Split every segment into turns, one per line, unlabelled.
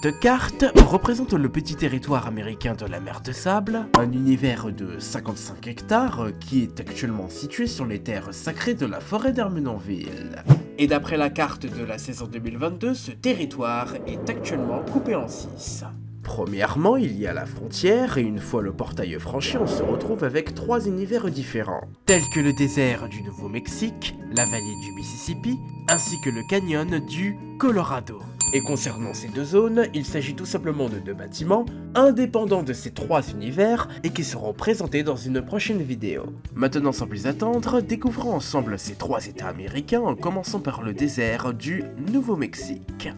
Cette carte représente le petit territoire américain de la mer de Sable, un univers de 55 hectares qui est actuellement situé sur les terres sacrées de la forêt d'Armenonville. Et d'après la carte de la saison 2022, ce territoire est actuellement coupé en 6. Premièrement, il y a la frontière, et une fois le portail franchi, on se retrouve avec 3 univers différents, tels que le désert du Nouveau-Mexique, la vallée du Mississippi, ainsi que le canyon du Colorado. Et concernant ces 2 zones, il s'agit tout simplement de 2 bâtiments, indépendants de ces 3 univers, et qui seront présentés dans une prochaine vidéo. Maintenant, sans plus attendre, découvrons ensemble ces 3 états américains, en commençant par le désert du Nouveau-Mexique.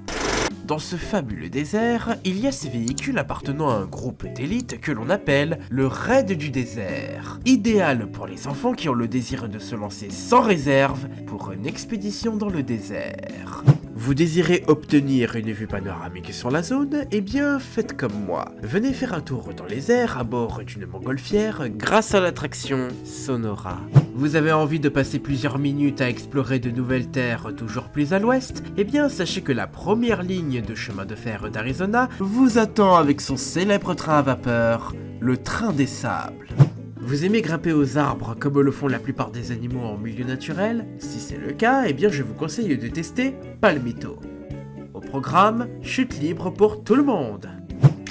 Dans ce fabuleux désert, il y a ces véhicules appartenant à un groupe d'élite que l'on appelle le Raid du désert. Idéal pour les enfants qui ont le désir de se lancer sans réserve pour une expédition dans le désert. Vous désirez obtenir une vue panoramique sur la zone? Eh bien, faites comme moi. Venez faire un tour dans les airs à bord d'une montgolfière grâce à l'attraction Sonora. Vous avez envie de passer plusieurs minutes à explorer de nouvelles terres toujours plus à l'ouest? Eh bien, sachez que la première ligne de chemin de fer d'Arizona vous attend avec son célèbre train à vapeur, le train des sables. Vous aimez grimper aux arbres comme le font la plupart des animaux en milieu naturel? Si c'est le cas, eh bien je vous conseille de tester Palmito. Au programme, chute libre pour tout le monde.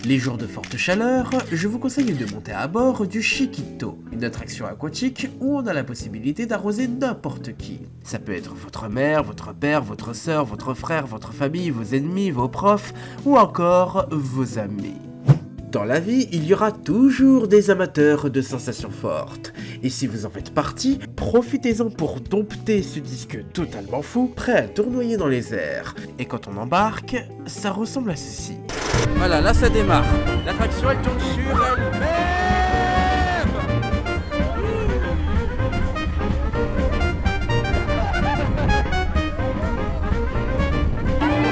Les jours de forte chaleur, je vous conseille de monter à bord du Chiquito, une attraction aquatique où on a la possibilité d'arroser n'importe qui. Ça peut être votre mère, votre père, votre sœur, votre frère, votre famille, vos ennemis, vos profs ou encore vos amis. Dans la vie, il y aura toujours des amateurs de sensations fortes. Et si vous en faites partie, profitez-en pour dompter ce disque totalement fou, prêt à tournoyer dans les airs. Et quand on embarque, ça ressemble à ceci.
Voilà, là ça démarre. L'attraction elle tourne sur elle-même.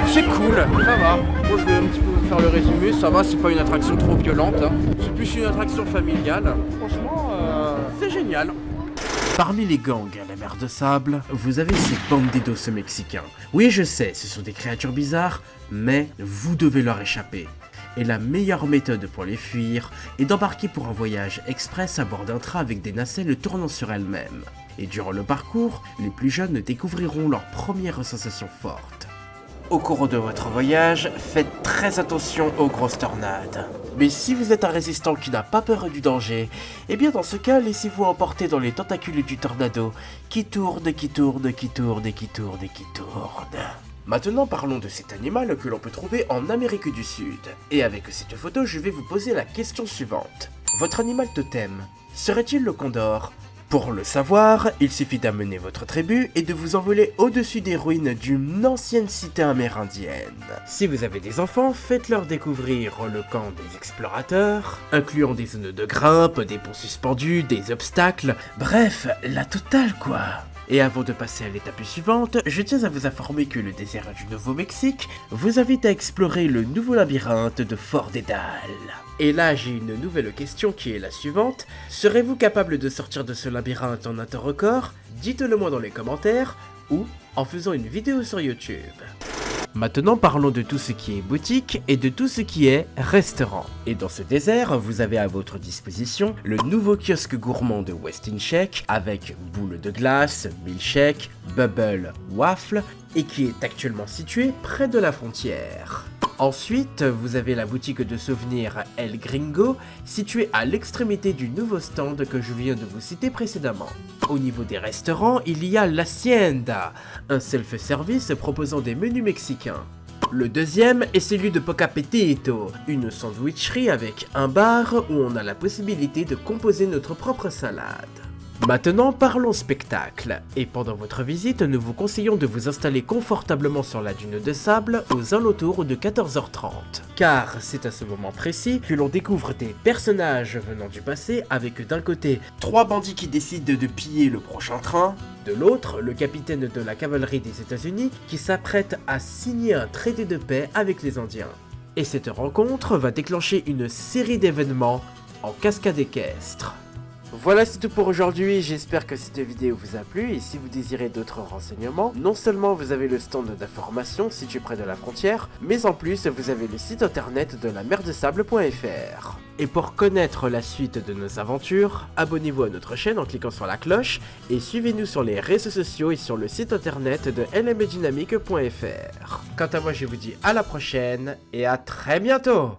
C'est cool, ça va. Bon, je vais un petit peu faire le résumé, ça va, c'est pas une attraction trop violente. Hein. C'est plus une attraction familiale. Franchement, c'est génial.
Parmi les gangs à la mer de Sable, vous avez ces bandidos mexicains. Oui, je sais, ce sont des créatures bizarres, mais vous devez leur échapper. Et la meilleure méthode pour les fuir est d'embarquer pour un voyage express à bord d'un train avec des nacelles tournant sur elles-mêmes. Et durant le parcours, les plus jeunes découvriront leurs premières sensations fortes. Au cours de votre voyage, faites très attention aux grosses tornades. Mais si vous êtes un résistant qui n'a pas peur du danger, eh bien dans ce cas, laissez-vous emporter dans les tentacules du tornado, qui tourne, qui tourne, qui tourne, et qui tourne, et qui tourne. Maintenant parlons de cet animal que l'on peut trouver en Amérique du Sud. Et avec cette photo, je vais vous poser la question suivante. Votre animal totem serait-il le condor ? Pour le savoir, il suffit d'amener votre tribu et de vous envoler au-dessus des ruines d'une ancienne cité amérindienne. Si vous avez des enfants, faites-leur découvrir le camp des explorateurs, incluant des zones de grimpe, des ponts suspendus, des obstacles, bref, la totale quoi. Et avant de passer à l'étape suivante, je tiens à vous informer que le désert du Nouveau-Mexique vous invite à explorer le nouveau labyrinthe de Fort Dédale. Et là, j'ai une nouvelle question qui est la suivante. Serez-vous capable de sortir de ce labyrinthe en un temps record? Dites-le moi dans les commentaires ou en faisant une vidéo sur YouTube. Maintenant parlons de tout ce qui est boutique et de tout ce qui est restaurant. Et dans ce désert, vous avez à votre disposition le nouveau kiosque gourmand de Westin Shake avec boules de glace, milkshake, bubble, waffle et qui est actuellement situé près de la frontière. Ensuite, vous avez la boutique de souvenirs El Gringo, située à l'extrémité du nouveau stand que je viens de vous citer précédemment. Au niveau des restaurants, il y a l'Hacienda, un self-service proposant des menus mexicains. Le deuxième est celui de Poca Petito, une sandwicherie avec un bar où on a la possibilité de composer notre propre salade. Maintenant parlons spectacle, et pendant votre visite, nous vous conseillons de vous installer confortablement sur la dune de sable aux alentours de 14h30. Car c'est à ce moment précis que l'on découvre des personnages venant du passé avec d'un côté 3 bandits qui décident de piller le prochain train, de l'autre le capitaine de la cavalerie des États-Unis qui s'apprête à signer un traité de paix avec les Indiens. Et cette rencontre va déclencher une série d'événements en cascade équestre. Voilà, c'est tout pour aujourd'hui, j'espère que cette vidéo vous a plu et si vous désirez d'autres renseignements, non seulement vous avez le stand d'information situé près de la frontière, mais en plus vous avez le site internet de la merdesable.fr. Et pour connaître la suite de nos aventures, abonnez-vous à notre chaîne en cliquant sur la cloche et suivez-nous sur les réseaux sociaux et sur le site internet de lmbdynamique.fr. Quant à moi, je vous dis à la prochaine et à très bientôt.